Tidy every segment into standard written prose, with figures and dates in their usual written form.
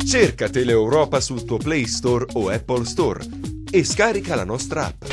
Cerca Teleeuropa sul tuo Play Store o Apple Store e scarica la nostra app.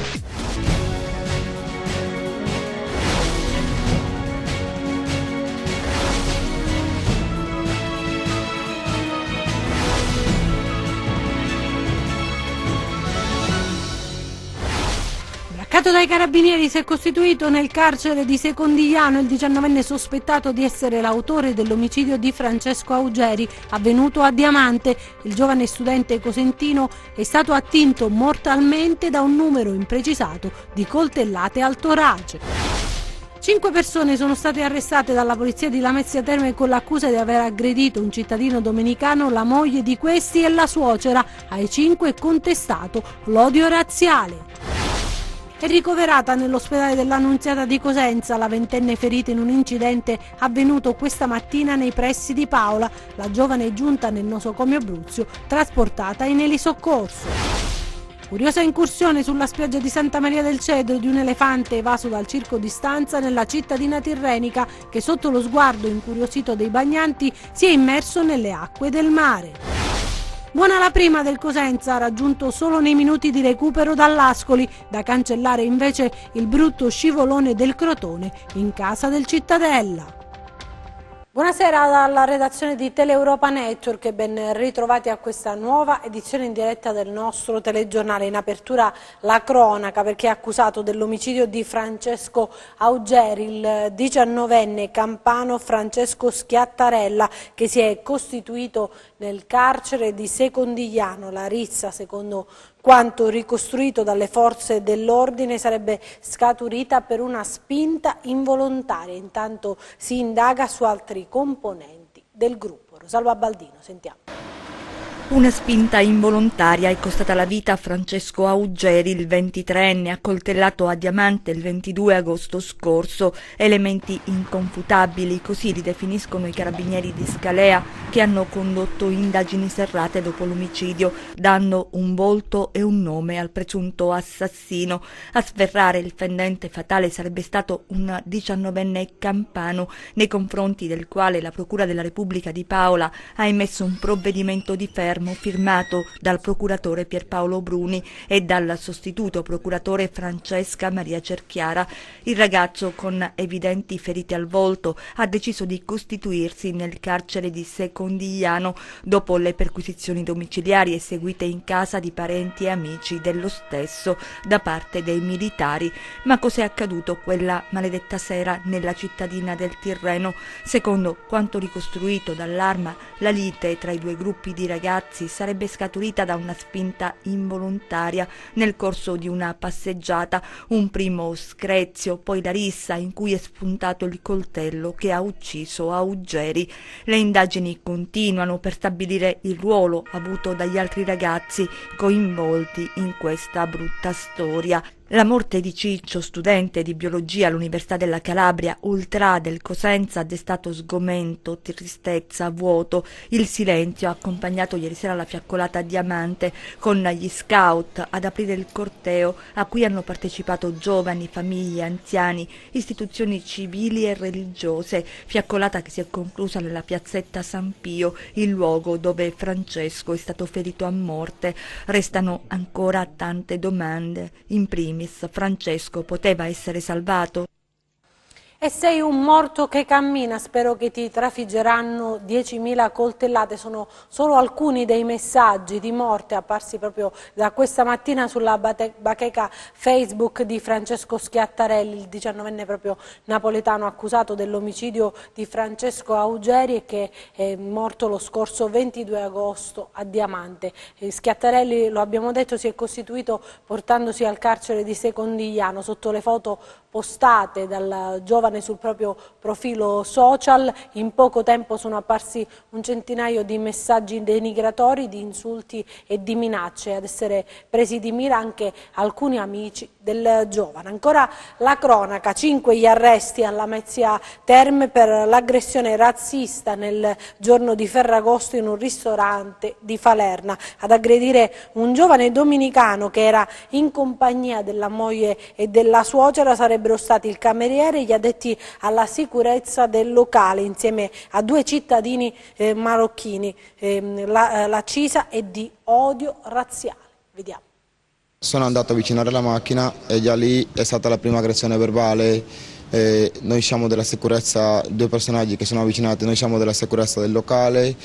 Braccato dai carabinieri, si è costituito nel carcere di Secondigliano il 19enne sospettato di essere l'autore dell'omicidio di Francesco Augeri, avvenuto a Diamante. Il giovane studente cosentino è stato attinto mortalmente da un numero imprecisato di coltellate al torace. 5 persone sono state arrestate dalla polizia di Lamezia Terme con l'accusa di aver aggredito un cittadino domenicano, la moglie di questi e la suocera. Ai 5 è contestato l'odio razziale. È ricoverata nell'ospedale dell'Annunziata di Cosenza la ventenne ferita in un incidente avvenuto questa mattina nei pressi di Paola. La giovane è giunta nel nosocomio Abruzzo, trasportata in elisoccorso. Curiosa incursione sulla spiaggia di Santa Maria del Cedro di un elefante evaso dal circo di Stanza nella cittadina tirrenica che sotto lo sguardo incuriosito dei bagnanti si è immerso nelle acque del mare. Buona la prima del Cosenza, raggiunto solo nei minuti di recupero dall'Ascoli, da cancellare invece il brutto scivolone del Crotone in casa del Cittadella. Buonasera dalla redazione di Teleeuropa Network e ben ritrovati a questa nuova edizione in diretta del nostro telegiornale. In apertura la cronaca, perché è accusato dell'omicidio di Francesco Augeri, il 19enne campano Francesco Schiattarella, che si è costituito nel carcere di Secondigliano. La rissa, secondo quanto ricostruito dalle forze dell'ordine, sarebbe scaturita per una spinta involontaria. Intanto si indaga su altri componenti del gruppo. Rosalba Baldino, sentiamo. Una spinta involontaria è costata la vita a Francesco Augeri, il 23enne, accoltellato a Diamante il 22 agosto scorso. Elementi inconfutabili, così li definiscono i carabinieri di Scalea, che hanno condotto indagini serrate dopo l'omicidio, dando un volto e un nome al presunto assassino. A sferrare il fendente fatale sarebbe stato un 19enne campano, nei confronti del quale la Procura della Repubblica di Paola ha emesso un provvedimento di fermo firmato dal procuratore Pierpaolo Bruni e dal sostituto procuratore Francesca Maria Cerchiara. Il ragazzo, con evidenti ferite al volto, ha deciso di costituirsi nel carcere di Secondigliano dopo le perquisizioni domiciliari eseguite in casa di parenti e amici dello stesso da parte dei militari. Ma cos'è accaduto quella maledetta sera nella cittadina del Tirreno? Secondo quanto ricostruito dall'Arma, la lite tra i due gruppi di ragazzi sarebbe scaturita da una spinta involontaria nel corso di una passeggiata, un primo screzio, poi la rissa in cui è spuntato il coltello che ha ucciso Augeri. Le indagini continuano per stabilire il ruolo avuto dagli altri ragazzi coinvolti in questa brutta storia. La morte di Ciccio, studente di biologia all'Università della Calabria, ultra del Cosenza, ha destato sgomento, tristezza, vuoto. Il silenzio ha accompagnato ieri sera la fiaccolata a Diamante, con gli scout ad aprire il corteo a cui hanno partecipato giovani, famiglie, anziani, istituzioni civili e religiose. Fiaccolata che si è conclusa nella piazzetta San Pio, il luogo dove Francesco è stato ferito a morte. Restano ancora tante domande. In primis, Francesco poteva essere salvato? E sei un morto che cammina, spero che ti trafiggeranno 10.000 coltellate. Sono solo alcuni dei messaggi di morte apparsi proprio da questa mattina sulla bacheca Facebook di Francesco Schiattarelli, il 19enne proprio napoletano accusato dell'omicidio di Francesco Augeri e che è morto lo scorso 22 agosto a Diamante. Schiattarelli, lo abbiamo detto, si è costituito portandosi al carcere di Secondigliano. Sotto le foto postate dal giovane sul proprio profilo social, in poco tempo sono apparsi un centinaio di messaggi denigratori, di insulti e di minacce. Ad essere presi di mira anche alcuni amici del giovane. Ancora la cronaca: 5 gli arresti alla Lamezia Terme per l'aggressione razzista nel giorno di Ferragosto in un ristorante di Falerna. Ad aggredire un giovane dominicano che era in compagnia della moglie e della suocera sarebbero stati il cameriere, gli addetti addetti alla sicurezza del locale insieme a 2 cittadini marocchini. L'accisa è di odio razziale. Vediamo. Sono andato a avvicinare la macchina e già lì è stata la prima aggressione verbale. Noi siamo della sicurezza, 2 personaggi che sono avvicinati, noi siamo della sicurezza del locale.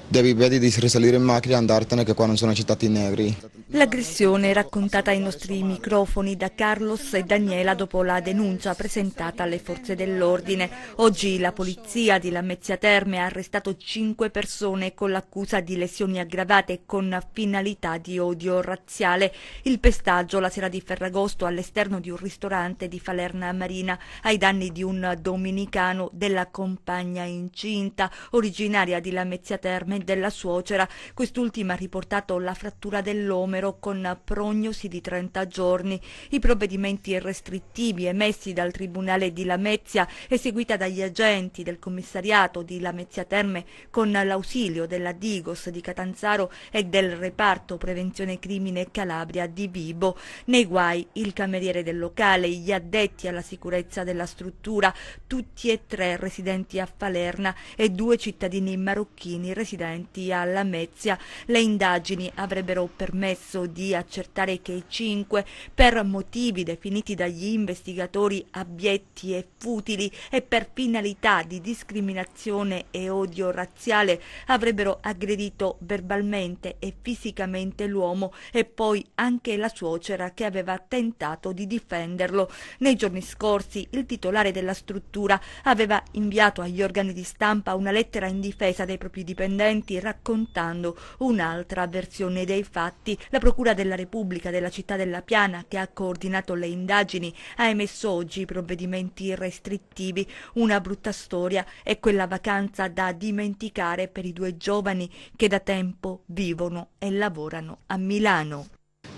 Vedi di risalire in macchina e andartene, che qua non sono accettati i negri. L'aggressione è raccontata ai nostri microfoni da Carlos e Daniela dopo la denuncia presentata alle forze dell'ordine. Oggi la polizia di Lamezia Terme ha arrestato 5 persone con l'accusa di lesioni aggravate con finalità di odio razziale. Il pestaggio la sera di Ferragosto all'esterno di un ristorante di Falerna Marina ai danni di un dominicano, della compagna incinta originaria di Lamezia Terme e della suocera. Quest'ultima ha riportato la frattura dell'omero con prognosi di 30 giorni. I provvedimenti restrittivi emessi dal Tribunale di Lamezia, eseguita dagli agenti del commissariato di Lamezia Terme con l'ausilio della Digos di Catanzaro e del reparto prevenzione crimine Calabria di Vibo. Nei guai il cameriere del locale, gli addetti alla sicurezza della struttura, tutti e 3 residenti a Falerna e 2 cittadini marocchini residenti a Lamezia. Le indagini avrebbero permesso di accertare che i 5, per motivi definiti dagli investigatori abietti e futili e per finalità di discriminazione e odio razziale, avrebbero aggredito verbalmente e fisicamente l'uomo e poi anche la suocera che aveva tentato di difenderlo. Nei giorni scorsi il titolare della struttura aveva inviato agli organi di stampa una lettera in difesa dei propri dipendenti raccontando un'altra versione dei fatti. La Procura della Repubblica della città della Piana, che ha coordinato le indagini, ha emesso oggi provvedimenti restrittivi. Una brutta storia è quella vacanza da dimenticare per i 2 giovani che da tempo vivono e lavorano a Milano.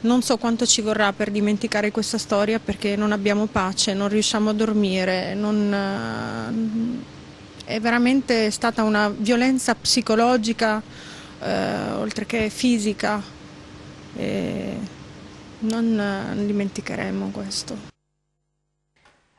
Non so quanto ci vorrà per dimenticare questa storia, perché non abbiamo pace, non riusciamo a dormire, è veramente stata una violenza psicologica oltre che fisica. Non dimenticheremo questo.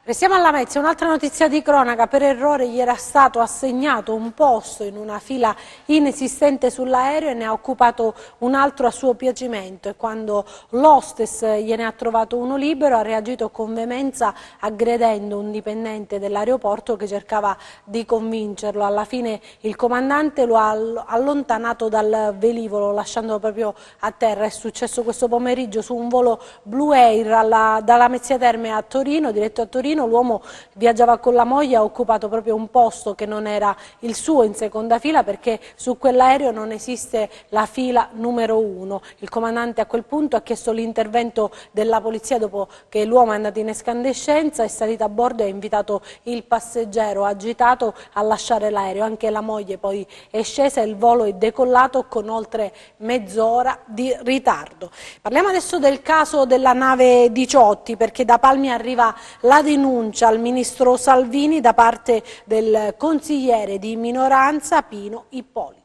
Restiamo a Lamezia, un'altra notizia di cronaca: per errore gli era stato assegnato un posto in una fila inesistente sull'aereo e ne ha occupato un altro a suo piacimento, e quando l'hostess gliene ha trovato uno libero ha reagito con veemenza aggredendo un dipendente dell'aeroporto che cercava di convincerlo. Alla fine il comandante lo ha allontanato dal velivolo lasciandolo proprio a terra. È successo questo pomeriggio su un volo Blue Air da Lamezia Terme a Torino, diretto a Torino. L'uomo viaggiava con la moglie, ha occupato proprio un posto che non era il suo in seconda fila, perché su quell'aereo non esiste la fila numero 1. Il comandante a quel punto ha chiesto l'intervento della polizia dopo che l'uomo è andato in escandescenza, è salito a bordo e ha invitato il passeggero agitato a lasciare l'aereo. Anche la moglie poi è scesa e il volo è decollato con oltre mezz'ora di ritardo. Parliamo adesso del caso della nave Diciotti, perché da Palmi arriva la denuncia al ministro Salvini da parte del consigliere di minoranza Pino Ippolito.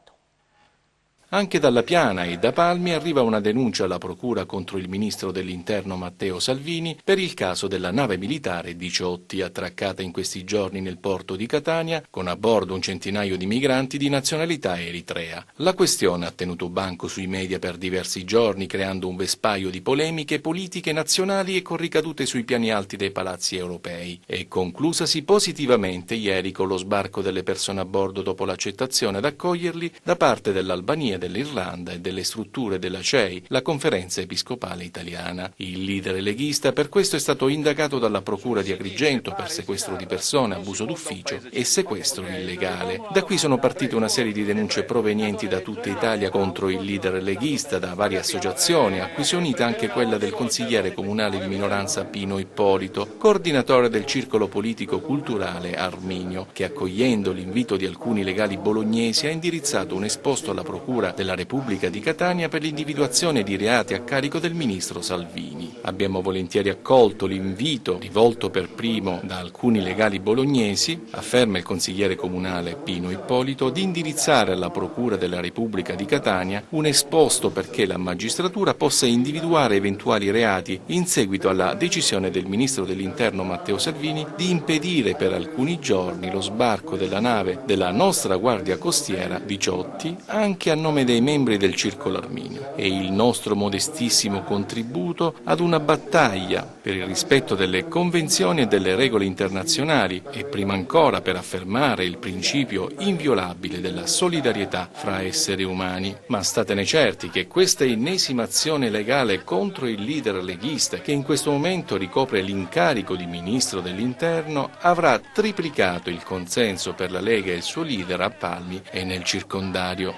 Anche dalla Piana e da Palmi arriva una denuncia alla Procura contro il ministro dell'Interno Matteo Salvini per il caso della nave militare Diciotti, attraccata in questi giorni nel porto di Catania con a bordo un centinaio di migranti di nazionalità eritrea. La questione ha tenuto banco sui media per diversi giorni, creando un vespaio di polemiche politiche nazionali e con ricadute sui piani alti dei palazzi europei, e conclusasi positivamente ieri con lo sbarco delle persone a bordo dopo l'accettazione ad accoglierli da parte dell'Albania, dell'Irlanda e delle strutture della CEI, la Conferenza Episcopale Italiana. Il leader leghista per questo è stato indagato dalla Procura di Agrigento per sequestro di persone, abuso d'ufficio e sequestro illegale. Da qui sono partite una serie di denunce provenienti da tutta Italia contro il leader leghista, da varie associazioni, a cui si è unita anche quella del consigliere comunale di minoranza Pino Ippolito, coordinatore del circolo politico culturale Arminio, che accogliendo l'invito di alcuni legali bolognesi ha indirizzato un esposto alla Procura Procura della Repubblica di Catania per l'individuazione di reati a carico del ministro Salvini. Abbiamo volentieri accolto l'invito rivolto per primo da alcuni legali bolognesi, afferma il consigliere comunale Pino Ippolito, di indirizzare alla Procura della Repubblica di Catania un esposto perché la magistratura possa individuare eventuali reati in seguito alla decisione del ministro dell'Interno Matteo Salvini di impedire per alcuni giorni lo sbarco della nave della nostra Guardia Costiera Diciotti anche a nome dei membri del Circolo Arminio. È il nostro modestissimo contributo ad una battaglia per il rispetto delle convenzioni e delle regole internazionali e prima ancora per affermare il principio inviolabile della solidarietà fra esseri umani. Ma statene certi che questa ennesima azione legale contro il leader leghista, che in questo momento ricopre l'incarico di ministro dell'Interno, avrà triplicato il consenso per la Lega e il suo leader a Palmi e nel circondario.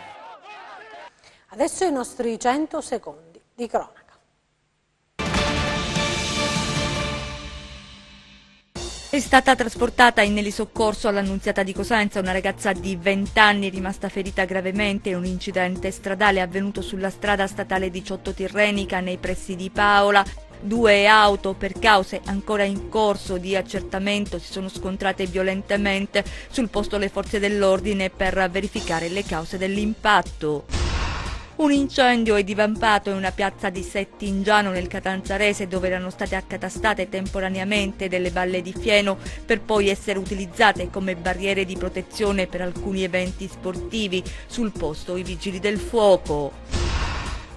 Adesso i nostri 100 secondi di cronaca. È stata trasportata in elisoccorso all'Annunziata di Cosenza una ragazza di 20 anni rimasta ferita gravemente in un incidente stradale avvenuto sulla strada statale 18 Tirrenica nei pressi di Paola. 2 auto per cause ancora in corso di accertamento si sono scontrate violentemente. Sul posto le forze dell'ordine per verificare le cause dell'impatto. Un incendio è divampato in una piazza di Settingiano nel Catanzarese, dove erano state accatastate temporaneamente delle balle di fieno per poi essere utilizzate come barriere di protezione per alcuni eventi sportivi. Sul posto i vigili del fuoco.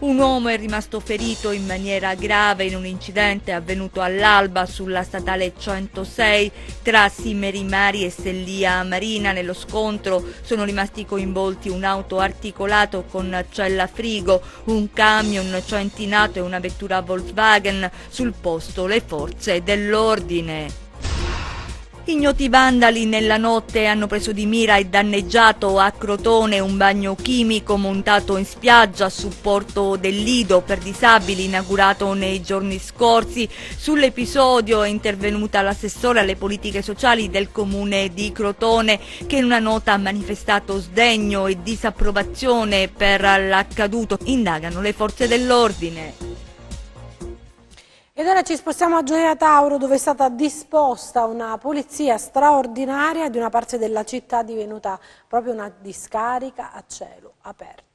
Un uomo è rimasto ferito in maniera grave in un incidente avvenuto all'alba sulla statale 106 tra Simerimari e Sellia Marina. Nello scontro sono rimasti coinvolti un auto articolato con cella frigo, un camion centinato e una vettura Volkswagen. Sul posto le forze dell'ordine. Ignoti vandali nella notte hanno preso di mira e danneggiato a Crotone un bagno chimico montato in spiaggia a supporto del Lido per disabili inaugurato nei giorni scorsi. Sull'episodio è intervenuta l'assessore alle politiche sociali del comune di Crotone, che in una nota ha manifestato sdegno e disapprovazione per l'accaduto. Indagano le forze dell'ordine. Ed ora ci spostiamo a Gioia Tauro, dove è stata disposta una pulizia straordinaria di una parte della città divenuta proprio una discarica a cielo aperto.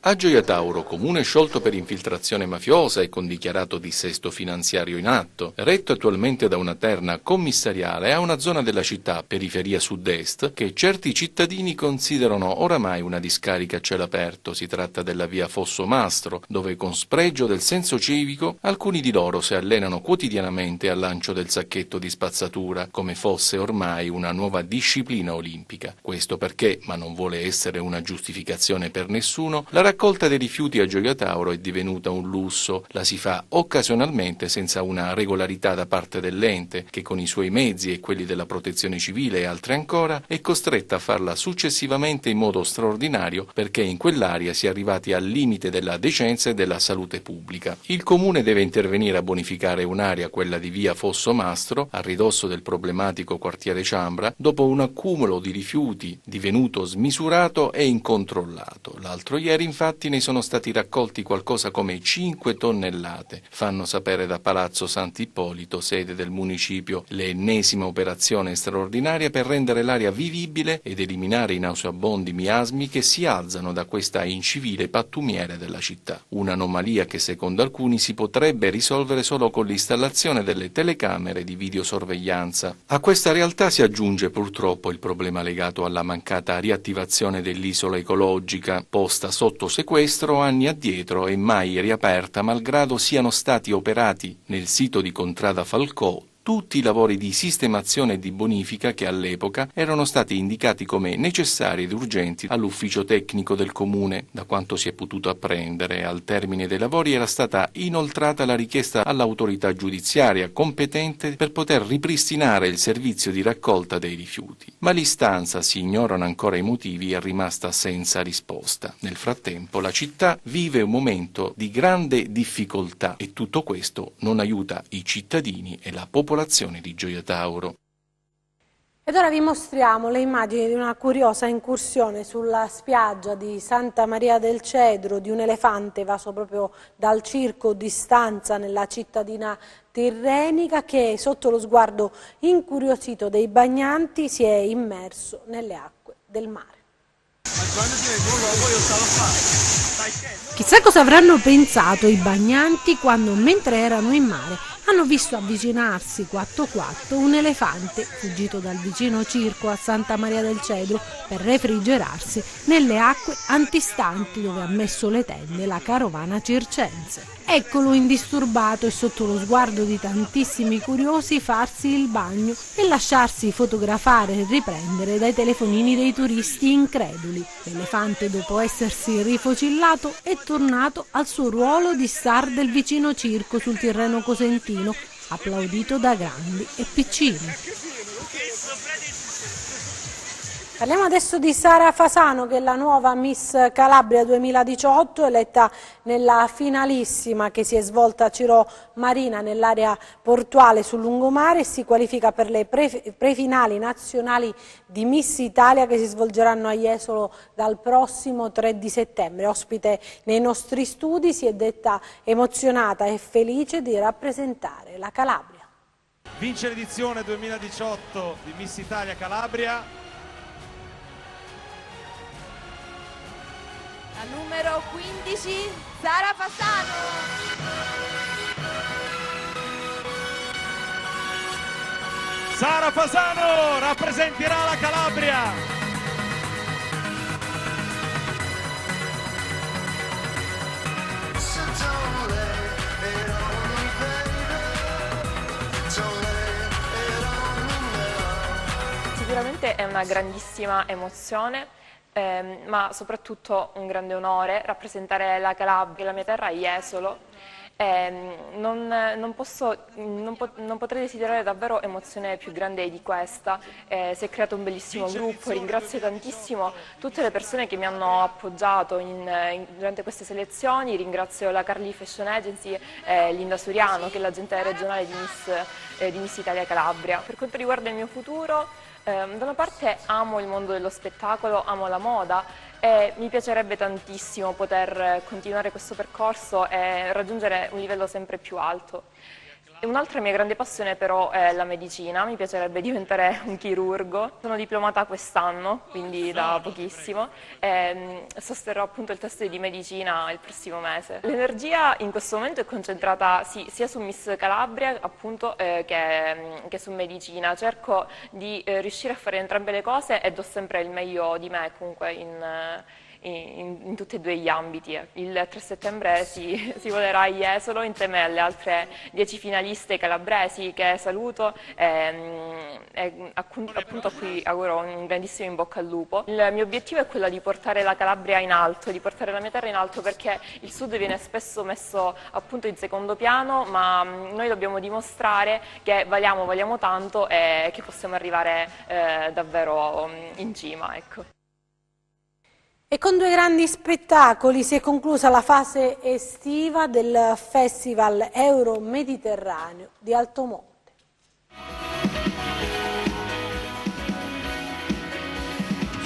A Gioia Tauro, comune sciolto per infiltrazione mafiosa e con dichiarato dissesto finanziario in atto, retto attualmente da una terna commissariale, ha una zona della città, periferia sud-est, che certi cittadini considerano oramai una discarica a cielo aperto. Si tratta della via Fosso Mastro, dove con spregio del senso civico alcuni di loro si allenano quotidianamente al lancio del sacchetto di spazzatura, come fosse ormai una nuova disciplina olimpica. Questo perché, ma non vuole essere una giustificazione per nessuno, la raccolta dei rifiuti a Gioia Tauro è divenuta un lusso. La si fa occasionalmente senza una regolarità da parte dell'ente, che con i suoi mezzi e quelli della protezione civile e altre ancora è costretta a farla successivamente in modo straordinario, perché in quell'area si è arrivati al limite della decenza e della salute pubblica. Il comune deve intervenire a bonificare un'area, quella di via Fosso Mastro, a ridosso del problematico quartiere Ciambra, dopo un accumulo di rifiuti divenuto smisurato e incontrollato. L'altro ieri infatti ne sono stati raccolti qualcosa come 5 tonnellate, fanno sapere da Palazzo Sant'Ippolito, sede del municipio. L'ennesima operazione straordinaria per rendere l'area vivibile ed eliminare i nauseabondi miasmi che si alzano da questa incivile pattumiera della città. Un'anomalia che secondo alcuni si potrebbe risolvere solo con l'installazione delle telecamere di videosorveglianza. A questa realtà si aggiunge purtroppo il problema legato alla mancata riattivazione dell'isola ecologica, posta sotto sequestro anni addietro e mai riaperta, malgrado siano stati operati nel sito di Contrada Falcò tutti i lavori di sistemazione e di bonifica che all'epoca erano stati indicati come necessari ed urgenti all'ufficio tecnico del comune. Da quanto si è potuto apprendere, al termine dei lavori era stata inoltrata la richiesta all'autorità giudiziaria competente per poter ripristinare il servizio di raccolta dei rifiuti. Ma l'istanza, si ignorano ancora i motivi, è rimasta senza risposta. Nel frattempo la città vive un momento di grande difficoltà e tutto questo non aiuta i cittadini e la popolazione di Gioia Tauro. Ed Ed ora vi mostriamo le immagini di una curiosa incursione sulla spiaggia di Santa Maria del Cedro di un elefante evaso proprio dal circo di Stanza nella cittadina tirrenica, che sotto lo sguardo incuriosito dei bagnanti si è immerso nelle acque del mare. Chissà cosa avranno pensato i bagnanti quando, mentre erano in mare, hanno visto avvicinarsi quatto quatto un elefante fuggito dal vicino circo a Santa Maria del Cedro per refrigerarsi nelle acque antistanti dove ha messo le tende la carovana circense. Eccolo indisturbato e sotto lo sguardo di tantissimi curiosi farsi il bagno e lasciarsi fotografare e riprendere dai telefonini dei turisti increduli. L'elefante, dopo essersi rifocillato, è tornato al suo ruolo di star del vicino circo sul Tirreno Cosentino, applaudito da grandi e piccini. Parliamo adesso di Sara Fasano, che è la nuova Miss Calabria 2018, eletta nella finalissima che si è svolta a Cirò Marina nell'area portuale sul lungomare e si qualifica per le prefinali nazionali di Miss Italia che si svolgeranno a Jesolo dal prossimo 3 di settembre. Ospite nei nostri studi, si è detta emozionata e felice di rappresentare la Calabria. Vince l'edizione 2018 di Miss Italia Calabria. La numero 15, Sara Fasano. Sara Fasano rappresenterà la Calabria. Sicuramente è una grandissima emozione. Ma soprattutto un grande onore rappresentare la Calabria, la mia terra, a Jesolo. Non potrei desiderare davvero emozione più grande di questa. Si è creato un bellissimo gruppo, ringrazio tantissimo tutte le persone che mi hanno appoggiato durante queste selezioni, ringrazio la Carly Fashion Agency e Linda Suriano, che è l'agente regionale di Miss Italia Calabria. Per quanto riguarda il mio futuro, da una parte amo il mondo dello spettacolo, amo la moda e mi piacerebbe tantissimo poter continuare questo percorso e raggiungere un livello sempre più alto. Un'altra mia grande passione però è la medicina, mi piacerebbe diventare un chirurgo. Sono diplomata quest'anno, quindi da pochissimo, e sosterrò appunto il test di medicina il prossimo mese. L'energia in questo momento è concentrata sia su Miss Calabria appunto che su medicina. Cerco di riuscire a fare entrambe le cose e do sempre il meglio di me comunque in tutti e due gli ambiti. Il 3 settembre si volerà a Jesolo insieme alle altre 10 finaliste calabresi che saluto e appunto a cui auguro un grandissimo in bocca al lupo. Il mio obiettivo è quello di portare la Calabria in alto, di portare la mia terra in alto, perché il sud viene spesso messo appunto in secondo piano, ma noi dobbiamo dimostrare che valiamo tanto e che possiamo arrivare davvero in cima, ecco. E con due grandi spettacoli si è conclusa la fase estiva del Festival Euro-Mediterraneo di Altomonte.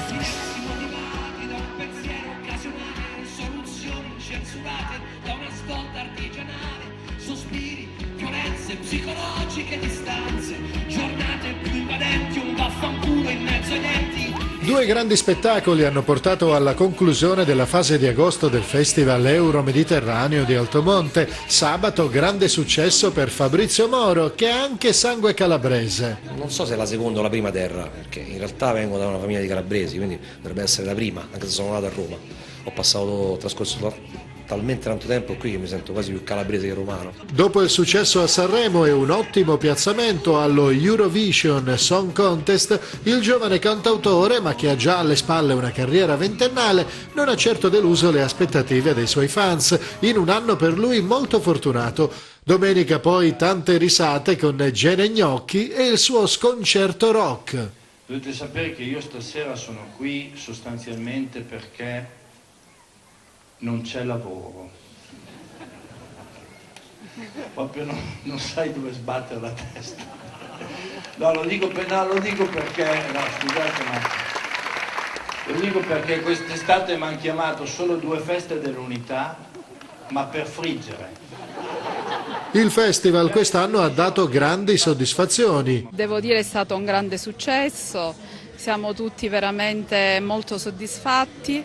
Silenzi motivati da un pensiero occasionale, soluzioni censurate da una svolta artigianale, sospiri, violenze psicologiche, distanze, giornate più invadenti, un vaffanculo in mezzo ai denti. Due grandi spettacoli hanno portato alla conclusione della fase di agosto del Festival Euro-Mediterraneo di Altomonte. Sabato grande successo per Fabrizio Moro, che ha anche sangue calabrese. Non so se è la seconda o la prima terra, perché in realtà vengo da una famiglia di calabresi, quindi dovrebbe essere la prima, anche se sono nato a Roma. Ho trascorso talmente tanto tempo qui che mi sento quasi più calabrese che romano. Dopo il successo a Sanremo e un ottimo piazzamento allo Eurovision Song Contest, il giovane cantautore, ma che ha già alle spalle una carriera ventennale, non ha certo deluso le aspettative dei suoi fans, in un anno per lui molto fortunato. Domenica poi tante risate con Gene Gnocchi e il suo sconcerto rock. Dovete sapere che io stasera sono qui sostanzialmente perché non c'è lavoro. Proprio non sai dove sbattere la testa. No, lo dico perché, lo dico perché quest'estate mi hanno chiamato solo 2 feste dell'unità, ma per friggere. Il festival quest'anno ha dato grandi soddisfazioni. Devo dire è stato un grande successo, siamo tutti veramente molto soddisfatti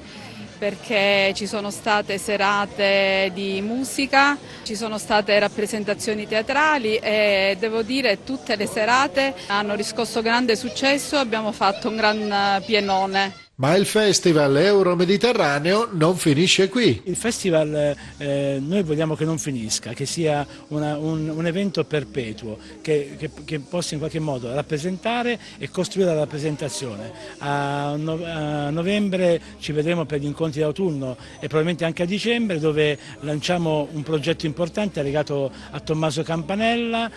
perché ci sono state serate di musica, ci sono state rappresentazioni teatrali e devo dire tutte le serate hanno riscosso grande successo, abbiamo fatto un gran pienone. Ma il Festival Euromediterraneo non finisce qui. Il festival noi vogliamo che non finisca, che sia un evento perpetuo, che possa in qualche modo rappresentare e costruire la rappresentazione. A novembre ci vedremo per gli incontri d'autunno e probabilmente anche a dicembre, dove lanciamo un progetto importante legato a Tommaso Campanella,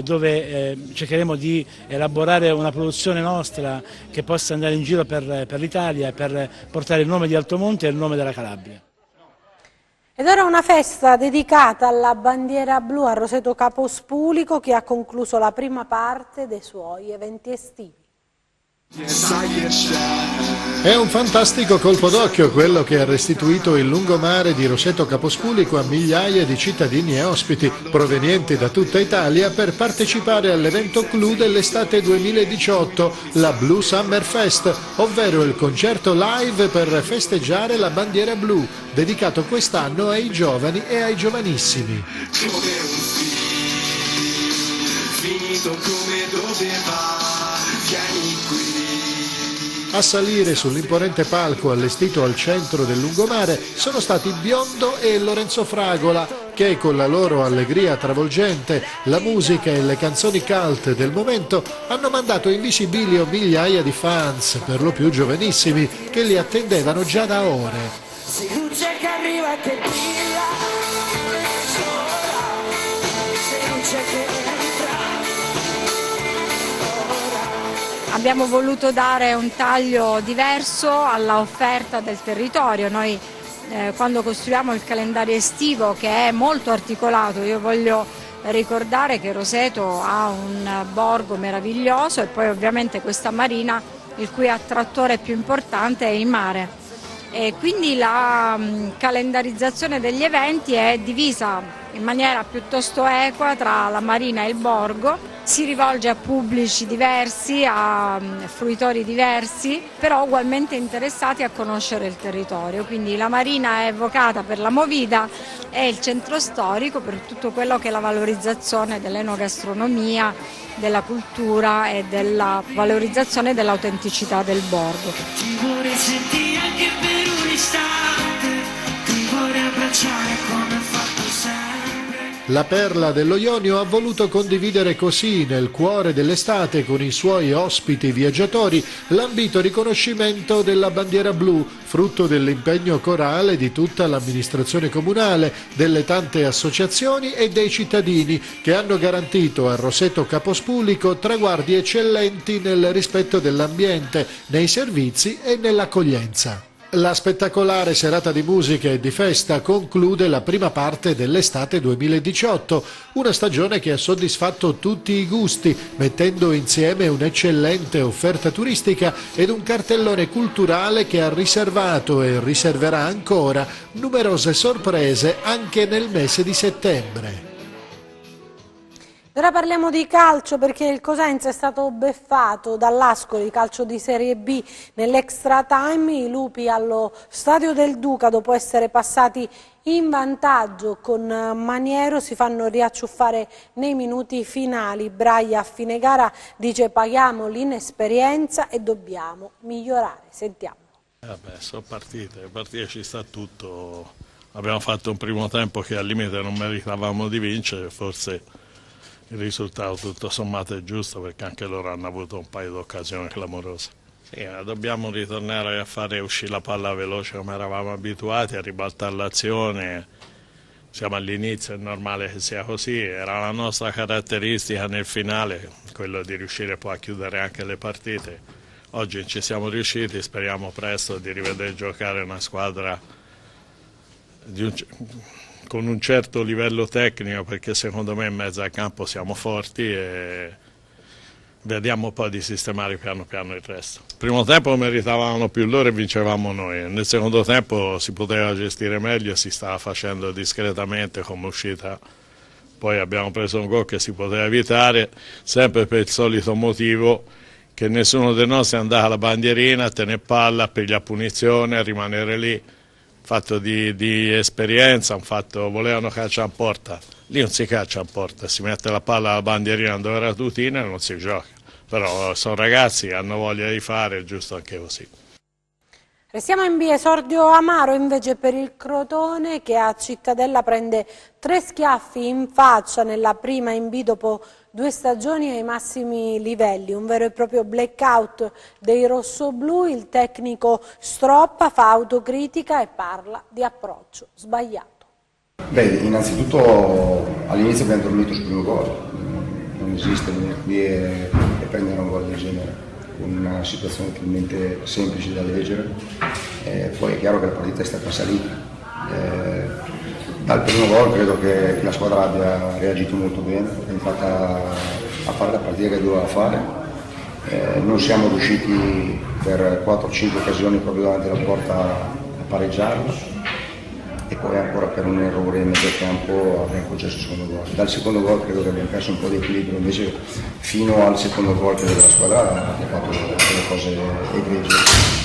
dove cercheremo di elaborare una produzione nostra che possa andare in giro per l'Italia, per portare il nome di Altomonte e il nome della Calabria. Ed ora una festa dedicata alla bandiera blu a Roseto Capospulico, che ha concluso la prima parte dei suoi eventi estivi. È un fantastico colpo d'occhio quello che ha restituito il lungomare di Roseto Capospulico a migliaia di cittadini e ospiti provenienti da tutta Italia per partecipare all'evento clou dell'estate 2018, la Blue Summer Fest, ovvero il concerto live per festeggiare la bandiera blu, dedicato quest'anno ai giovani e ai giovanissimi. Finito come doveva, vieni qui. A salire sull'imponente palco allestito al centro del lungomare sono stati Biondo e Lorenzo Fragola, che con la loro allegria travolgente, la musica e le canzoni cult del momento hanno mandato in visibilio migliaia di fans, per lo più giovanissimi, che li attendevano già da ore. Se luce che arriva e che brilla, se luce che Abbiamo voluto dare un taglio diverso alla offerta del territorio. Noi quando costruiamo il calendario estivo, che è molto articolato, io voglio ricordare che Roseto ha un borgo meraviglioso e poi ovviamente questa marina, il cui attrattore più importante è il mare. E quindi la calendarizzazione degli eventi è divisa in maniera piuttosto equa tra la marina e il borgo, si rivolge a pubblici diversi, a fruitori diversi, però ugualmente interessati a conoscere il territorio. Quindi la marina è evocata per la movida e il centro storico per tutto quello che è la valorizzazione dell'enogastronomia, della cultura e della valorizzazione dell'autenticità del borgo. ti vorrei sentire anche per un istante, ti vorrei abbracciare come ho fatto sempre. La perla dello Ionio ha voluto condividere così, nel cuore dell'estate, con i suoi ospiti viaggiatori, l'ambito riconoscimento della bandiera blu, frutto dell'impegno corale di tutta l'amministrazione comunale, delle tante associazioni e dei cittadini che hanno garantito a Roseto Capospulico traguardi eccellenti nel rispetto dell'ambiente, nei servizi e nell'accoglienza. La spettacolare serata di musica e di festa conclude la prima parte dell'estate 2018, una stagione che ha soddisfatto tutti i gusti, mettendo insieme un'eccellente offerta turistica ed un cartellone culturale che ha riservato e riserverà ancora numerose sorprese anche nel mese di settembre. Ora parliamo di calcio, perché il Cosenza è stato beffato dall'Ascoli, calcio di Serie B, nell'extra time. I lupi allo Stadio del Duca, dopo essere passati in vantaggio con Maniero, si fanno riacciuffare nei minuti finali. Braia a fine gara dice: paghiamo l'inesperienza e dobbiamo migliorare. Sentiamo. Sono partite ci sta tutto. Abbiamo fatto un primo tempo che al limite non meritavamo di vincere, forse il risultato tutto sommato è giusto, perché anche loro hanno avuto un paio di occasioni clamorose. Sì, dobbiamo ritornare a fare uscire la palla veloce come eravamo abituati, a ribaltare l'azione. Siamo all'inizio, è normale che sia così, era la nostra caratteristica nel finale, quello di riuscire poi a chiudere anche le partite. Oggi ci siamo riusciti, speriamo presto di rivedere giocare una squadra con un certo livello tecnico, perché secondo me in mezzo al campo siamo forti e vediamo poi di sistemare piano piano il resto. Il primo tempo meritavano più loro e vincevamo noi, nel secondo tempo si poteva gestire meglio, si stava facendo discretamente come uscita. Poi abbiamo preso un gol che si poteva evitare, sempre per il solito motivo che nessuno dei nostri è andato alla bandierina a tenere palla, per la punizione, a rimanere lì. Fatto di esperienza, volevano calciare in porta, lì non si calcia in porta, si mette la palla alla bandierina dove era tutina e non si gioca. Però sono ragazzi che hanno voglia di fare, è giusto anche così. Restiamo in B, esordio amaro invece per il Crotone che a Cittadella prende 3 schiaffi in faccia nella prima in B dopo 2 stagioni ai massimi livelli, un vero e proprio blackout dei rossoblù. Il tecnico Stroppa fa autocritica e parla di approccio sbagliato. Innanzitutto all'inizio abbiamo dormito sul primo gol, non esiste venire qui e prendere un gol del genere. Una situazione talmente semplice da leggere, poi è chiaro che la partita è stata salita. Dal primo gol credo che la squadra abbia reagito molto bene, è entrata a fare la partita che doveva fare, non siamo riusciti per 4-5 occasioni proprio davanti alla porta a pareggiarla e poi ancora per un errore in mezzo campo abbiamo concesso il secondo gol. Dal secondo gol credo che abbiamo perso un po' di equilibrio, invece fino al secondo gol credo che la squadra abbia fatto delle cose egregie,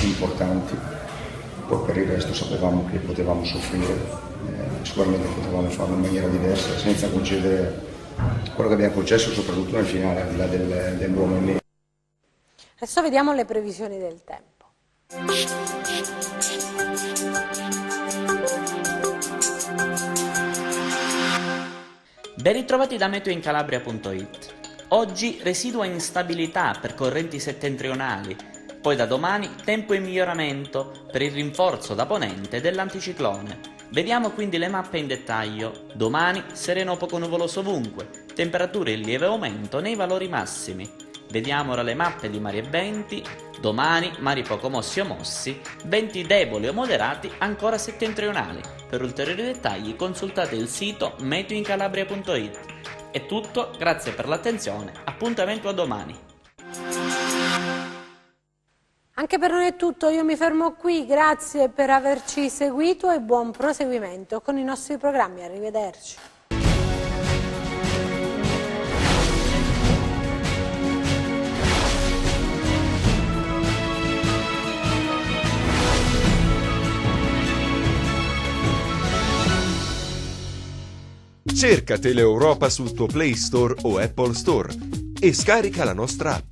importanti. Poi per il resto sapevamo che potevamo soffrire, sicuramente potevamo farlo in maniera diversa, senza concedere quello che abbiamo concesso, soprattutto nel finale, al di là dell'uomo in meno. Adesso vediamo le previsioni del tempo. Ben ritrovati da meteoincalabria.it. Oggi residua instabilità per correnti settentrionali, poi da domani tempo in miglioramento per il rinforzo da ponente dell'anticiclone. Vediamo quindi le mappe in dettaglio. Domani sereno poco nuvoloso ovunque, temperature in lieve aumento nei valori massimi. Vediamo ora le mappe di mari e venti. Domani mari poco mossi o mossi, venti deboli o moderati ancora settentrionali. Per ulteriori dettagli consultate il sito meteoincalabria.it. È tutto, grazie per l'attenzione, appuntamento a domani. Anche per noi è tutto, io mi fermo qui, grazie per averci seguito e buon proseguimento con i nostri programmi, arrivederci. Cerca Teleeuropa sul tuo Play Store o Apple Store e scarica la nostra app.